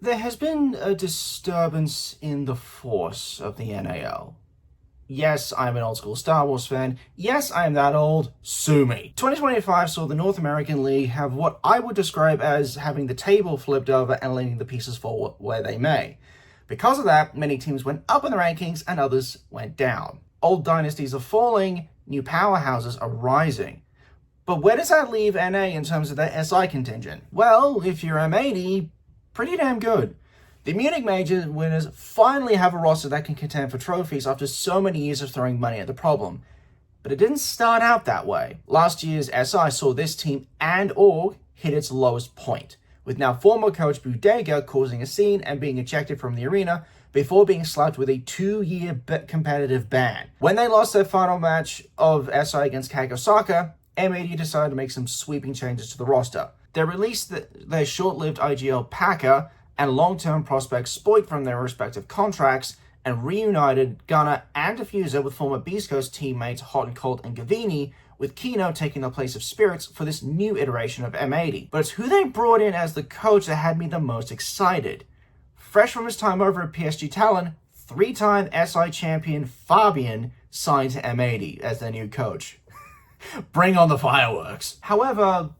There has been a disturbance in the force of the NAL. Yes, I'm an old school Star Wars fan. Yes, I am that old. Sue me. 2025 saw the North American League have what I would describe as having the table flipped over and leaning the pieces forward where they may. Because of that, many teams went up in the rankings and others went down. Old dynasties are falling, new powerhouses are rising. But where does that leave NA in terms of their SI contingent? Well, if you're M80, pretty damn good. The Munich Major winners finally have a roster that can contend for trophies after so many years of throwing money at the problem. But it didn't start out that way. Last year's SI saw this team and org hit its lowest point, with now former coach Budega causing a scene and being ejected from the arena before being slapped with a 2-year competitive ban. When they lost their final match of SI against Kagosaka, M80 decided to make some sweeping changes to the roster. They released their short-lived IGL Packer and long-term prospects spoiled from their respective contracts and reunited Gunner and Diffuser with former Beast Coast teammates Hot and Cold and Gavini, with Kino taking the place of Spirits for this new iteration of M80. But it's who they brought in as the coach that had me the most excited. Fresh from his time over at PSG Talon, 3-time SI champion Fabian signed to M80 as their new coach. Bring on the fireworks. However,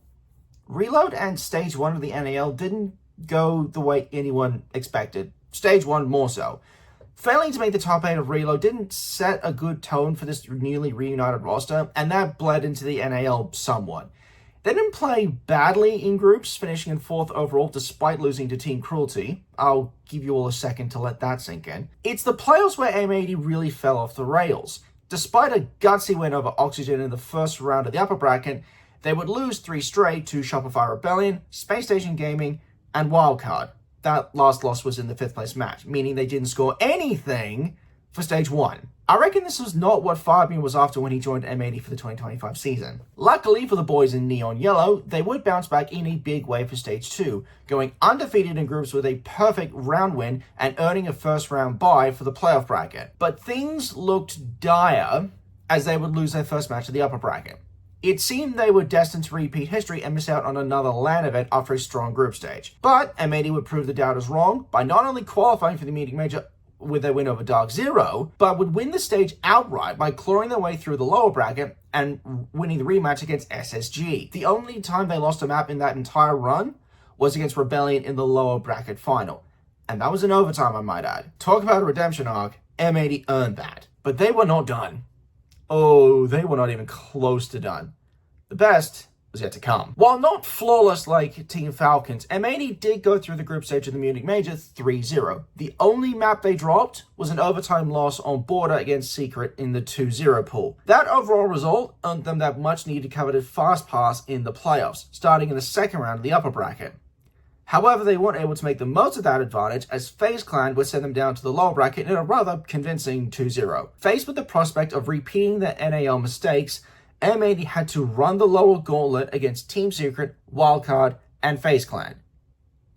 Reload and Stage 1 of the NAL didn't go the way anyone expected. Stage 1 more so. Failing to make the top 8 of Reload didn't set a good tone for this newly reunited roster, and that bled into the NAL somewhat. They didn't play badly in groups, finishing in 4th overall despite losing to Team Cruelty. I'll give you all a second to let that sink in. It's the playoffs where M80 really fell off the rails. Despite a gutsy win over Oxygen in the first round of the upper bracket, they would lose 3 straight to Shopify Rebellion, Spacestation Gaming, and Wildcard. That last loss was in the 5th place match, meaning they didn't score anything for Stage 1. I reckon this was not what Fabian was after when he joined M80 for the 2025 season. Luckily for the boys in Neon Yellow, they would bounce back in a big way for Stage 2, going undefeated in groups with a perfect round win and earning a first round bye for the playoff bracket. But things looked dire as they would lose their first match of the upper bracket. It seemed they were destined to repeat history and miss out on another LAN event after a strong group stage. But M80 would prove the doubters wrong by not only qualifying for the Munich Major with their win over Dark Zero, but would win the stage outright by clawing their way through the lower bracket and winning the rematch against SSG. The only time they lost a map in that entire run was against Rebellion in the lower bracket final. And that was in overtime, I might add. Talk about a redemption arc, M80 earned that. But they were not done. Oh, they were not even close to done. The best was yet to come. While not flawless like Team Falcons, M80 did go through the group stage of the Munich Major 3-0. The only map they dropped was an overtime loss on Border against Secret in the 2-0 pool. That overall result earned them that much needed coveted fast pass in the playoffs, starting in the second round of the upper bracket. However, they weren't able to make the most of that advantage as FaZe Clan would send them down to the lower bracket in a rather convincing 2-0. Faced with the prospect of repeating their NAL mistakes, M80 had to run the lower gauntlet against Team Secret, Wildcard, and FaZe Clan.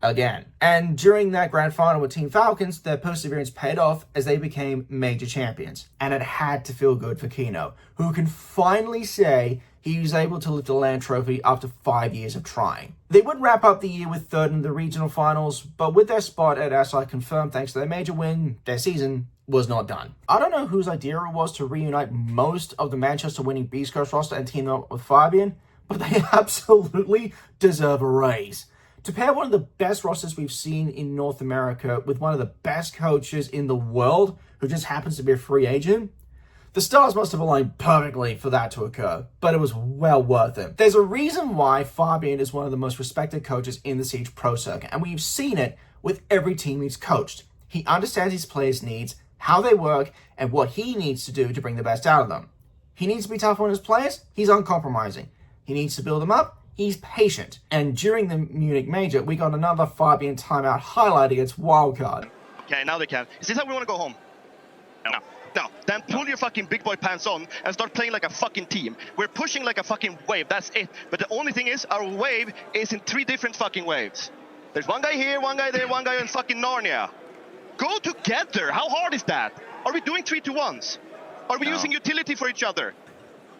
Again. And during that grand final with Team Falcons, their perseverance paid off as they became major champions. And it had to feel good for Kino, who can finally say he was able to lift a LAN trophy after 5 years of trying. They would wrap up the year with 3rd in the regional finals, but with their spot at SI confirmed thanks to their major win, their season was not done. I don't know whose idea it was to reunite most of the Manchester winning Beast Coast roster and team up with Fabian, but they absolutely deserve a raise. To pair one of the best rosters we've seen in North America with one of the best coaches in the world, who just happens to be a free agent, the stars must have aligned perfectly for that to occur, but it was well worth it. There's a reason why Fabian is one of the most respected coaches in the Siege Pro circuit, and we've seen it with every team he's coached. He understands his players' needs, how they work, and what he needs to do to bring the best out of them. He needs to be tough on his players, he's uncompromising. He needs to build them up, he's patient. And during the Munich Major, we got another Fabian timeout highlight against Wildcard. Okay, now they can. Is this how we want to go home? No. Then pull your fucking big boy pants on and start playing like a fucking team. We're pushing like a fucking wave, that's it. But the only thing is, our wave is in 3 different fucking waves. There's one guy here, one guy there, one guy in fucking Narnia. Go together, how hard is that? Are we doing 3-2-1s? Are we using utility for each other?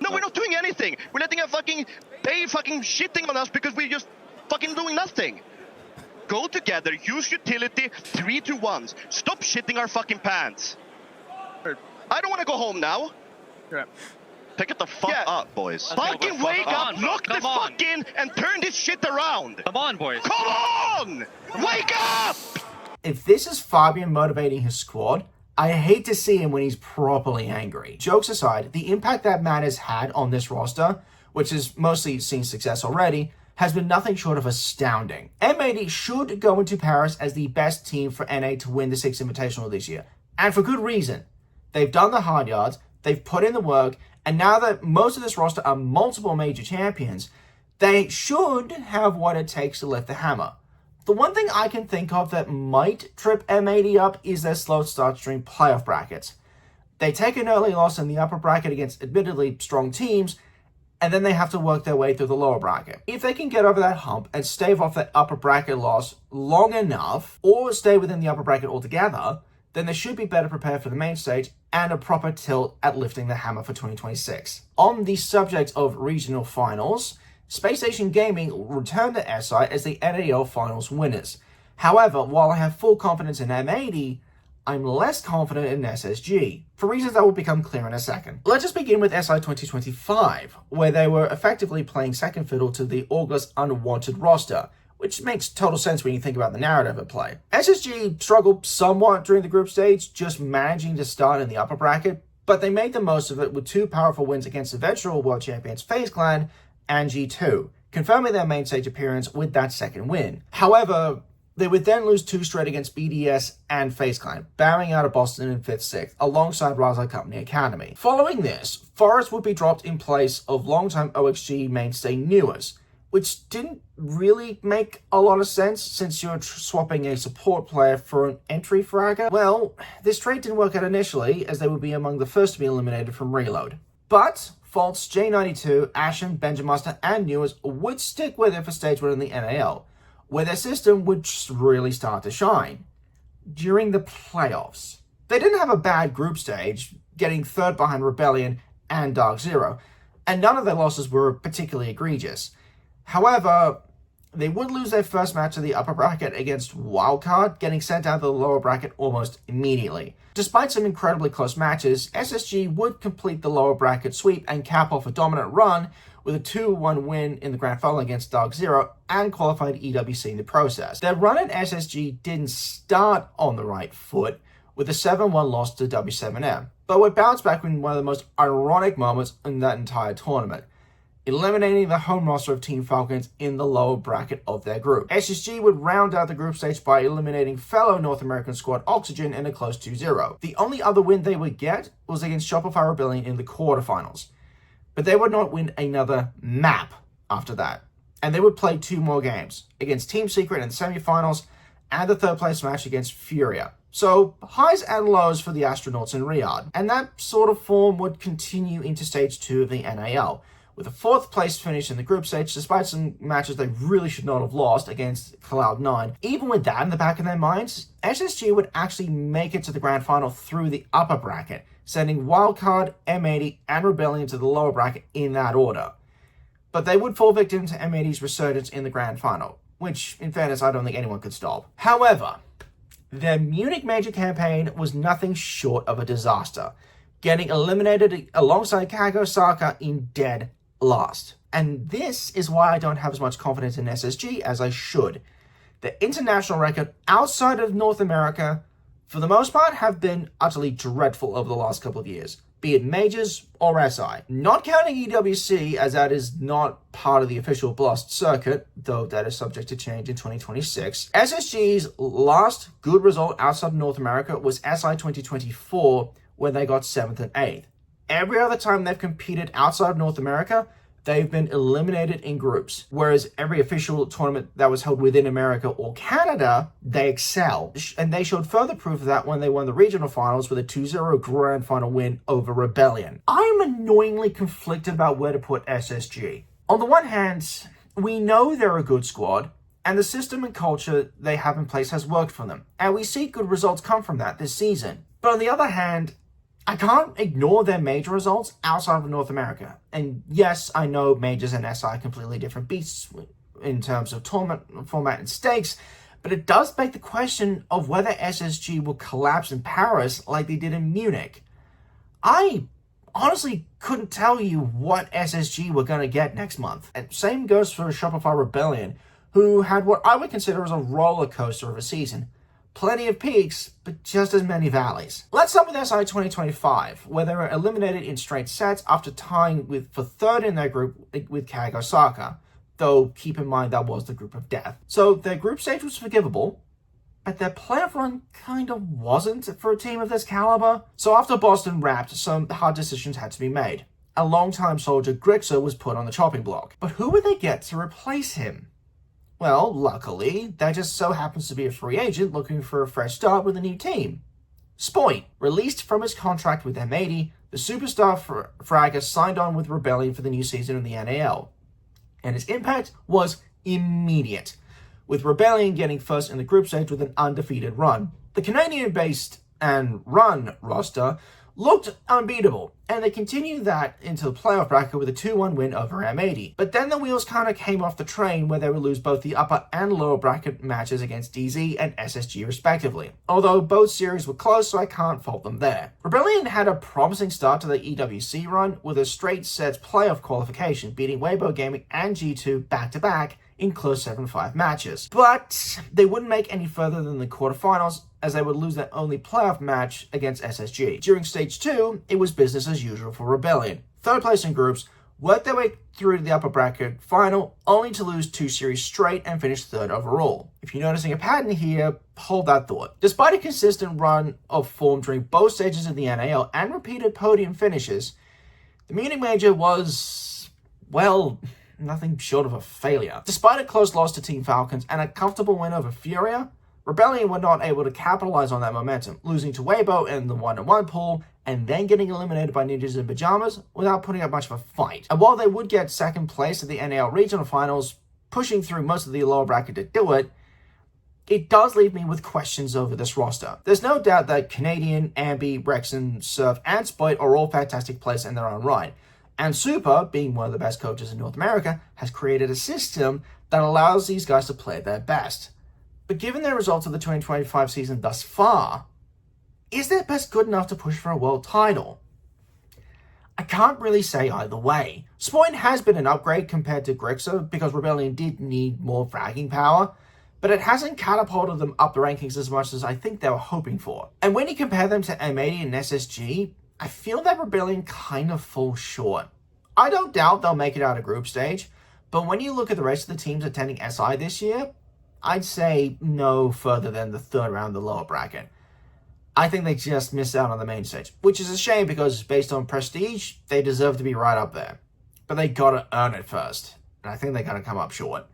No, we're not doing anything. We're letting a fucking Bay fucking shitting on us because we're just fucking doing nothing. Go together, use utility, 3-2-1s. Stop shitting our fucking pants. I don't want to go home now. Yeah. Pick it the fuck up, boys. Let's Fucking go, wake come up, on, look the come on. fuck in, and turn this shit around. Come on, boys. Come on! Wake up! If this is Fabian motivating his squad, I hate to see him when he's properly angry. Jokes aside, the impact that man has had on this roster, which has mostly seen success already, has been nothing short of astounding. M80 should go into Paris as the best team for NA to win the Six Invitational this year, and for good reason. They've done the hard yards, they've put in the work, and now that most of this roster are multiple major champions, they should have what it takes to lift the hammer. The one thing I can think of that might trip M80 up is their slow start during playoff brackets. They take an early loss in the upper bracket against admittedly strong teams, and then they have to work their way through the lower bracket. If they can get over that hump and stave off that upper bracket loss long enough, or stay within the upper bracket altogether, then they should be better prepared for the main stage and a proper tilt at lifting the hammer for 2026. On the subject of regional finals, Spacestation Gaming returned to SI as the NAL finals winners. However, while I have full confidence in M80, I'm less confident in SSG, for reasons that will become clear in a second. Let's just begin with SI 2025, where they were effectively playing second fiddle to the August unwanted roster, which makes total sense when you think about the narrative at play. SSG struggled somewhat during the group stage, just managing to start in the upper bracket, but they made the most of it with two powerful wins against eventual world champions FaZe Clan and G2, confirming their main stage appearance with that second win. However, they would then lose two straight against BDS and FaZe Clan, bowing out of Boston in 5th-6th, alongside Raza Company Academy. Following this, Forest would be dropped in place of longtime OXG mainstay Newers, which didn't really make a lot of sense since you're swapping a support player for an entry fragger. Well, this trade didn't work out initially, as they would be among the first to be eliminated from Reload. But Faults, J92, Ashen, Benjamin, and Newers would stick with it for stage 1 in the NAL, where their system would just really start to shine. During the playoffs, they didn't have a bad group stage, getting third behind Rebellion and Dark Zero, and none of their losses were particularly egregious. However, they would lose their first match of the upper bracket against Wildcard, getting sent out of the lower bracket almost immediately. Despite some incredibly close matches, SSG would complete the lower bracket sweep and cap off a dominant run with a 2-1 win in the grand final against Dark Zero and qualified EWC in the process. Their run at SSG didn't start on the right foot with a 7-1 loss to W7M, but would bounce back in one of the most ironic moments in that entire tournament, eliminating the home roster of Team Falcons in the lower bracket of their group. SSG would round out the group stage by eliminating fellow North American squad Oxygen in a close 2-0. The only other win they would get was against Shopify Rebellion in the quarterfinals, but they would not win another map after that, and they would play 2 more games against Team Secret in the semifinals and the third place match against Furia. So highs and lows for the astronauts in Riyadh, and that sort of form would continue into stage 2 of the NAL, with a 4th place finish in the group stage, despite some matches they really should not have lost against Cloud9. Even with that in the back of their minds, SSG would actually make it to the grand final through the upper bracket, sending Wildcard, M80, and Rebellion to the lower bracket in that order. But they would fall victim to M80's resurgence in the grand final, which, in fairness, I don't think anyone could stop. However, their Munich Major campaign was nothing short of a disaster, getting eliminated alongside Kago Saka in dead last. And this is why I don't have as much confidence in SSG as I should. The international record outside of North America, for the most part, have been utterly dreadful over the last couple of years, be it majors or SI. Not counting EWC, as that is not part of the official Blast circuit, though that is subject to change in 2026. SSG's last good result outside of North America was SI 2024, when they got 7th and 8th. Every other time they've competed outside of North America, they've been eliminated in groups, whereas every official tournament that was held within America or Canada, they excel. And they showed further proof of that when they won the regional finals with a 2-0 grand final win over Rebellion. I'm annoyingly conflicted about where to put SSG. On the one hand, we know they're a good squad, and the system and culture they have in place has worked for them, and we see good results come from that this season. But on the other hand, I can't ignore their major results outside of North America. And yes, I know majors and SI are completely different beasts in terms of tournament format and stakes, But it does beg the question of whether SSG will collapse in Paris like they did in Munich. I honestly couldn't tell you what SSG we're going to get next month. And same goes for Shopify Rebellion, who had what I would consider as a roller coaster of a season. Plenty of peaks, but just as many valleys. Let's start with SI 2025, where they were eliminated in straight sets after tying for third in their group with KAG Osaka, though keep in mind that was the group of death. So their group stage was forgivable, but their playoff run kind of wasn't for a team of this caliber. So after Boston wrapped, some hard decisions had to be made. A longtime soldier, Grixer, was put on the chopping block. But who would they get to replace him? Well, luckily, there just so happens to be a free agent looking for a fresh start with a new team. Spoit, released from his contract with M80, the superstar fragger signed on with Rebellion for the new season in the NAL. And his impact was immediate, with Rebellion getting first in the group stage with an undefeated run. The Canadian-based and run roster looked unbeatable, and they continued that into the playoff bracket with a 2-1 win over M80. But then the wheels kind of came off the train where they would lose both the upper and lower bracket matches against DZ and SSG respectively. Although both series were close, so I can't fault them there. Rebellion had a promising start to the EWC run with a straight sets playoff qualification, beating Weibo Gaming and G2 back-to-back in close 7-5 matches. But they wouldn't make any further than the quarterfinals, as they would lose their only playoff match against SSG. During Stage 2, it was business as usual for Rebellion. Third place in groups, worked their way through to the upper bracket final, only to lose 2 series straight and finish third overall. If you're noticing a pattern here, hold that thought. Despite a consistent run of form during both stages of the NAL and repeated podium finishes, the Munich Major was, well, nothing short of a failure. Despite a close loss to Team Falcons and a comfortable win over Furia, Rebellion were not able to capitalize on that momentum, losing to Weibo in the 1-1 pool and then getting eliminated by Ninjas in Pajamas without putting up much of a fight. And while they would get second place at the NAL Regional Finals, pushing through most of the lower bracket to do it, it does leave me with questions over this roster. There's no doubt that Canadian, Ambi, Rexon, Surf, and Spoit are all fantastic players in their own right. And Super, being one of the best coaches in North America, has created a system that allows these guys to play their best. But given their results of the 2025 season thus far, is their best good enough to push for a world title? I can't really say either way. Spoit has been an upgrade compared to Grixer because Rebellion did need more fragging power, but it hasn't catapulted them up the rankings as much as I think they were hoping for. And when you compare them to M80 and SSG, I feel that Rebellion kind of falls short. I don't doubt they'll make it out of group stage, but when you look at the rest of the teams attending SI this year, I'd say no further than the third round of the lower bracket. I think they just missed out on the main stage, which is a shame because based on prestige, they deserve to be right up there. But they gotta earn it first, and I think they gotta come up short.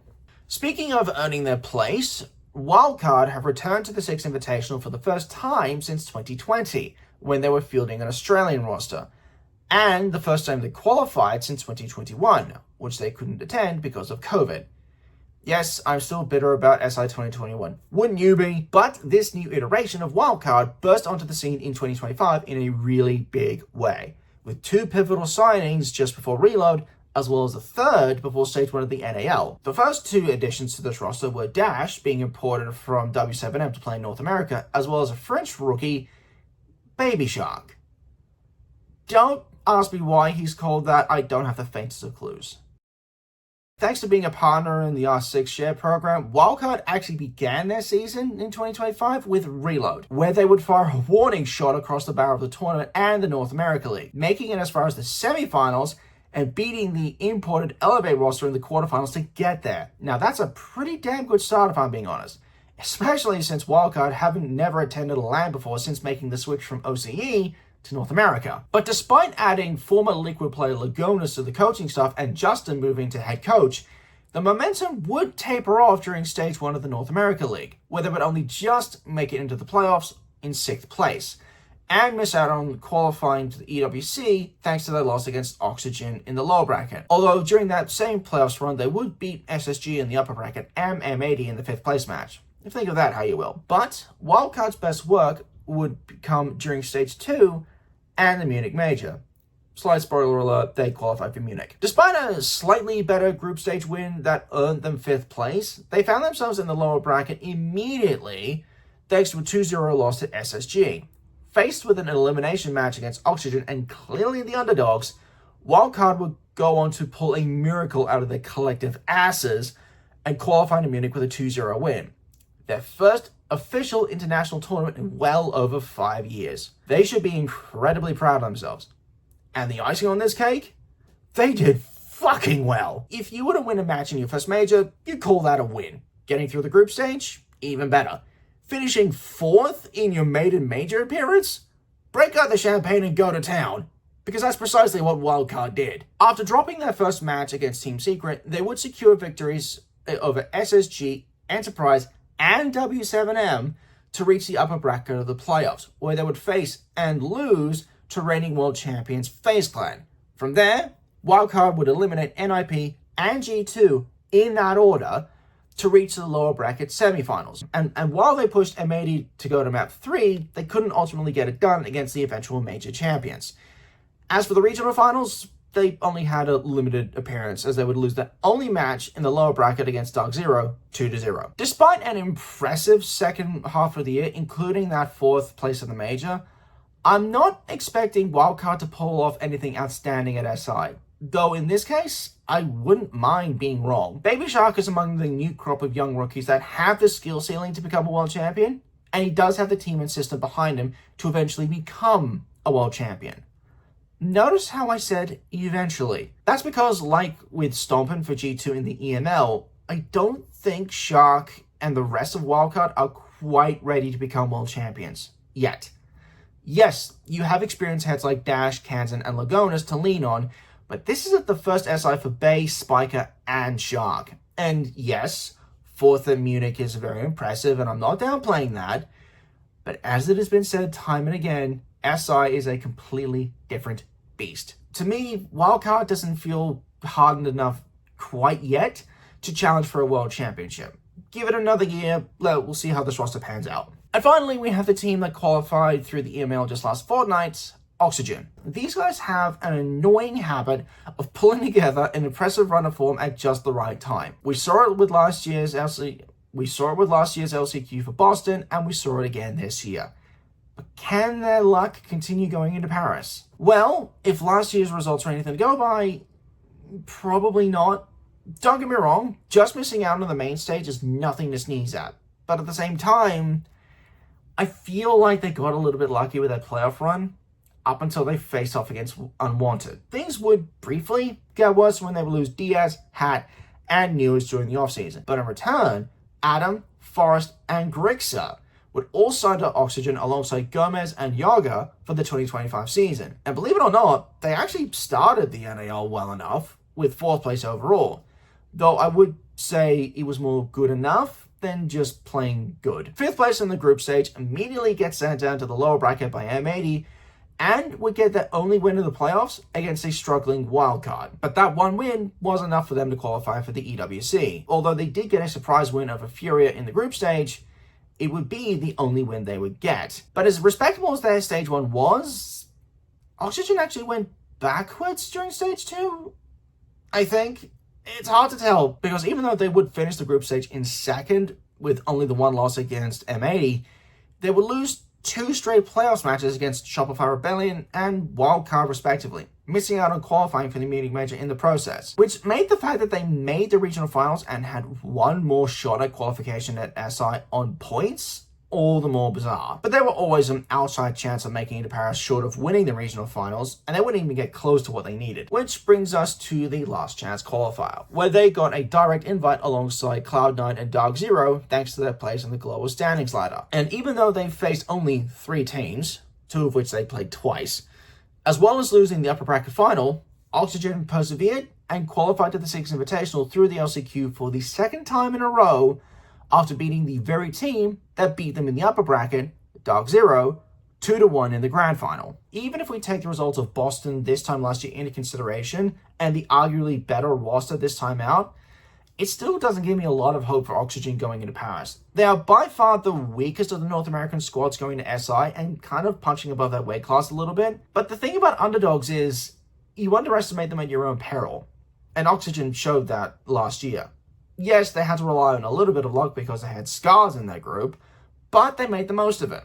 Speaking of earning their place, Wildcard have returned to the Six Invitational for the first time since 2020, when they were fielding an Australian roster, and the first time they qualified since 2021, which they couldn't attend because of COVID. Yes, I'm still bitter about SI 2021. Wouldn't you be? But this new iteration of Wildcard burst onto the scene in 2025 in a really big way, with 2 pivotal signings just before Reload, as well as a third before Stage 1 of the NAL. The first 2 additions to this roster were Dash, being imported from W7M to play in North America, as well as a French rookie, Baby Shark. Don't ask me why he's called that, I don't have the faintest of clues. Thanks to being a partner in the R6 share program, Wildcard actually began their season in 2025 with Reload, where they would fire a warning shot across the barrel of the tournament and the North America League, making it as far as the semifinals and beating the imported Elevate roster in the quarterfinals to get there. Now that's a pretty damn good start if I'm being honest, especially since Wildcard haven't never attended a LAN before since making the switch from OCE to North America. But despite adding former Liquid player Lagonas to the coaching staff and Justin moving to head coach, the momentum would taper off during Stage 1 of the North America League, where they would only just make it into the playoffs in 6th place, and miss out on qualifying to the EWC thanks to their loss against Oxygen in the lower bracket. Although during that same playoffs run, they would beat SSG in the upper bracket and M80 in the 5th place match. Think of that how you will. But Wildcard's best work would come during Stage 2 and the Munich Major. slight spoiler alert, they qualified for Munich. Despite a slightly better group stage win that earned them 5th place, they found themselves in the lower bracket immediately thanks to a 2-0 loss to SSG. Faced with an elimination match against Oxygen and clearly the underdogs, Wildcard would go on to pull a miracle out of their collective asses and qualify to Munich with a 2-0 win. Their first official international tournament in well over 5 years. They should be incredibly proud of themselves. And the icing on this cake? They did fucking well. If you were to win a match in your first major, you'd call that a win. Getting through the group stage? Even better. Finishing 4th in your maiden major appearance? Break out the champagne and go to town. Because that's precisely what Wildcard did. After dropping their first match against Team Secret, they would secure victories over SSG, Enterprise, and W7M to reach the upper bracket of the playoffs, where they would face and lose to reigning world champions FaZe Clan. From there, Wildcard would eliminate NIP and G2 in that order to reach the lower bracket semifinals. And while they pushed M80 to go to map 3, they couldn't ultimately get it done against the eventual major champions. As for the regional finals, they only had a limited appearance as they would lose their only match in the lower bracket against Dark Zero 2-0. Despite an impressive second half of the year, including that 4th place in the major, I'm not expecting Wildcard to pull off anything outstanding at SI. Though in this case, I wouldn't mind being wrong. Baby Shark is among the new crop of young rookies that have the skill ceiling to become a world champion, and he does have the team and system behind him to eventually become a world champion. Notice how I said eventually. That's because, like with Stompin for G2 in the EML, I don't think Shark and the rest of Wildcard are quite ready to become world champions yet. Yes, you have experienced heads like Dash, Kansan, and Lagonas to lean on, but this isn't the first SI for Bay, Spiker, and Shark. And yes, 4th at Munich is very impressive, and I'm not downplaying that, but as it has been said time and again, SI is a completely different beast. To me, Wildcard doesn't feel hardened enough quite yet to challenge for a world championship. Give it another year, we'll see how this roster pans out. And finally, we have the team that qualified through the EML just last fortnight, Oxygen. These guys have an annoying habit of pulling together an impressive run of form at just the right time. We saw it with last year's LCQ for Boston, and we saw it again this year. But can their luck continue going into Paris? Well, if last year's results are anything to go by, probably not. Don't get me wrong, just missing out on the main stage is nothing to sneeze at. But at the same time, I feel like they got a little bit lucky with that playoff run up until they faced off against Unwanted. Things would briefly get worse when they would lose Diaz, Hat, and News during the offseason. But in return, Adam, Forrest, and Grixa would all sign to Oxygen alongside Gomez and Yaga for the 2025 season. And believe it or not, they actually started the NAL well enough, with 4th place overall. Though I would say it was more good enough than just plain good. 5th place in the group stage immediately gets sent down to the lower bracket by M80, and would get their only win in the playoffs against a struggling Wildcard. But that one win was enough for them to qualify for the EWC. Although they did get a surprise win over Furia in the group stage, it would be the only win they would get. But as respectable as their stage 1 was, Oxygen actually went backwards during stage 2, I think. It's hard to tell, because even though they would finish the group stage in 2nd with only the 1 loss against M80, they would lose 2 straight playoffs matches against Shopify Rebellion and Wildcard respectively, missing out on qualifying for the Munich Major in the process, which made the fact that they made the regional finals and had 1 more shot at qualification at SI on points all the more bizarre. But there were always an outside chance of making it to Paris short of winning the regional finals, and they wouldn't even get close to what they needed. Which brings us to the last chance qualifier, where they got a direct invite alongside Cloud9 and Dark Zero thanks to their place in the global standings ladder. And even though they faced only 3 teams, 2 of which they played twice, as well as losing the upper bracket final, Oxygen persevered and qualified to the Six Invitational through the LCQ for the 2nd time in a row, after beating the very team that beat them in the upper bracket, Dark Zero, 2-1 in the grand final. Even if we take the results of Boston this time last year into consideration, and the arguably better roster this time out, it still doesn't give me a lot of hope for Oxygen going into Paris. They are by far the weakest of the North American squads going to SI, and kind of punching above their weight class a little bit. But the thing about underdogs is, you underestimate them at your own peril. And Oxygen showed that last year. Yes, they had to rely on a little bit of luck because they had scars in their group, but they made the most of it.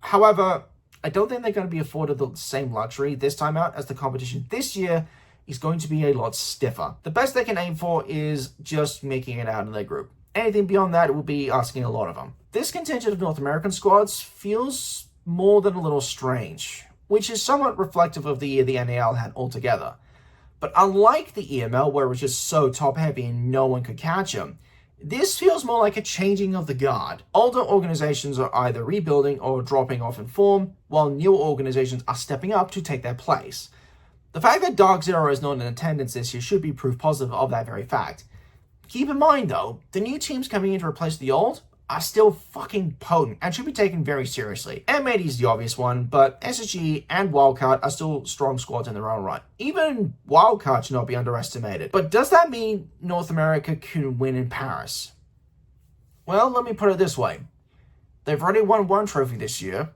However, I don't think they're going to be afforded the same luxury this time out, as the competition this year is going to be a lot stiffer. The best they can aim for is just making it out in their group. Anything beyond that will be asking a lot of them. This contingent of North American squads feels more than a little strange, which is somewhat reflective of the year the NAL had altogether. But unlike the EML, where it was just so top-heavy and no one could catch them, this feels more like a changing of the guard. Older organizations are either rebuilding or dropping off in form, while newer organizations are stepping up to take their place. The fact that Dark Zero is not in attendance this year should be proof positive of that very fact. Keep in mind, though, the new teams coming in to replace the old are still fucking potent and should be taken very seriously. M80 is the obvious one, but SSG and Wildcard are still strong squads in their own right. Even Wildcard should not be underestimated. But does that mean North America can win in Paris? Well, let me put it this way. They've already won one trophy this year.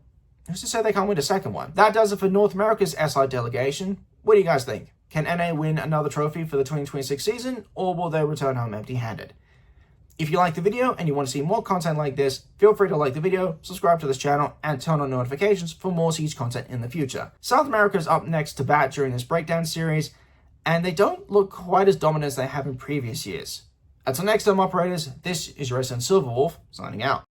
Who's to say they can't win a second one? That does it for North America's SI delegation. What do you guys think? Can NA win another trophy for the 2026 season, or will they return home empty-handed? If you like the video and you want to see more content like this, feel free to like the video, subscribe to this channel, and turn on notifications for more Siege content in the future. South America is up next to bat during this breakdown series, and they don't look quite as dominant as they have in previous years. Until next time, operators, this is your resident Silverwolf, signing out.